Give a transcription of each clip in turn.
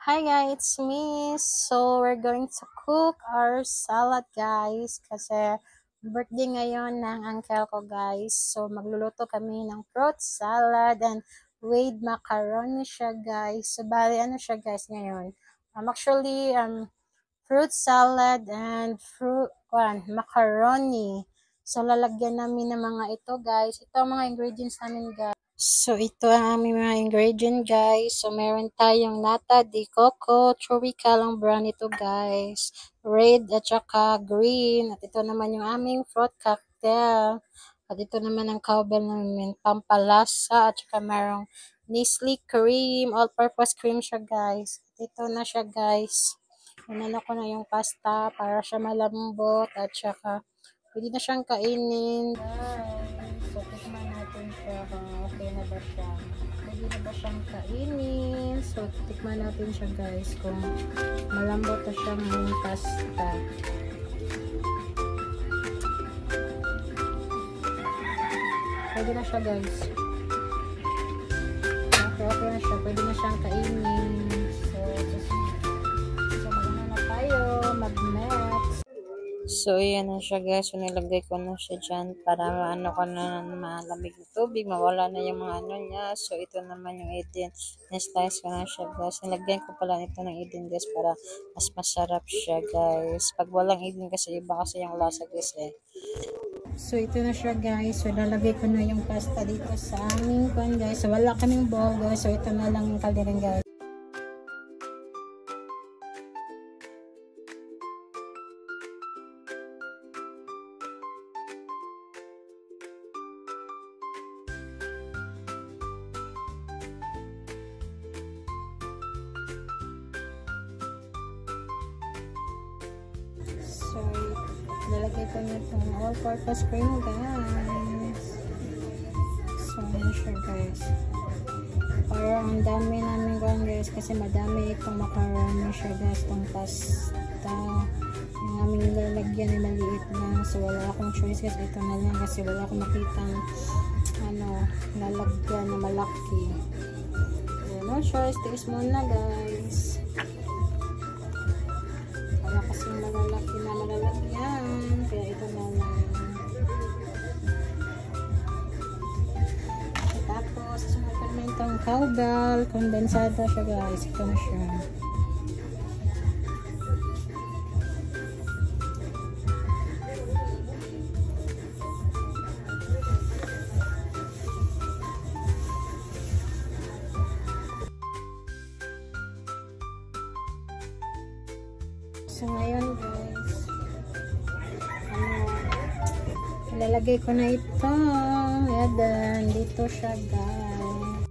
Hi guys, it's me. So we're going to cook our salad guys kasi birthday ngayon ng uncle ko guys. So magluluto kami ng fruit salad and with macaroni siya guys. So bali ano siya guys ngayon? Actually fruit salad and macaroni. So lalagyan namin ng mga ito guys. Ito ang mga ingredients namin guys. So, ito ang aming mga ingredient, guys. So, meron tayong nata de coco, chewy kalang brown ito, guys. Red at saka green. At ito naman yung aming fruit cocktail. At ito naman ang cowbell namin, pampalasa. At saka merong Nestle cream, all-purpose cream siya, guys. At ito na siya, guys. Inano ko na yung pasta para siya malambot. At saka, pwede na siyang kainin. So, tikman natin siya kung okay na ba siya. Pwede na ba siyang kainin. So, tikman natin siya guys kung malambot na siyang pasta. Pwede na siya guys. Okay na siya. Pwede na siyang kainin. So mag-ano na tayo. Mag-mix. So, ayan na siya guys. So, nilagay ko na siya dyan para maano ko na malamig na tubig. Mawala na yung mga ano niya. So, ito naman yung Eden. Na-slice ko na siya guys. Nilagyan ko pala ito ng Eden guys para mas masarap siya guys. Pag walang Eden kasi iba kasi yung lasa guys eh. So, ito na siya guys. So, lalagay ko na yung pasta dito sa aming pan guys. So, wala kaming bowl guys. So, ito na lang yung kaldereng guys. So, nalagay ko na itong all-purpose cream, guys. So, ano siya, guys. Parang ang dami namin gawin, guys, kasi madami itong macaroni siya, guys, itong pasta. Yung aming nilalagyan ay maliit na. So, wala akong choice, guys. Ito na lang, kasi wala akong makitang lalagyan na malaki. So, no choice. Tiis muna, guys. Kasi malalaki na malalagyan, kaya ito na lang. Tapos sunod ko naman itong cowbell, kondensado siya guys. Ito na siya. So, ngayon guys, ilalagay ko na ito. Ayan, dito siya guys.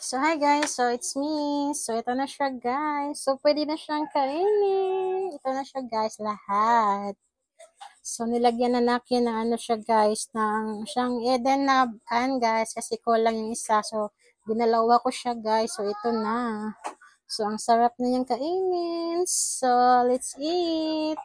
So, hi guys. So, it's me. So, ito na siya guys. So, pwede na siyang kainin. Ito na siya guys, lahat. So, nilagyan na natin ng ano siya guys, ng siyang Eden na pan guys, kasi kulang yung isa. So, dinalawa ko siya guys. So, ito na. So, ang sarap na yung kainin. So, let's eat!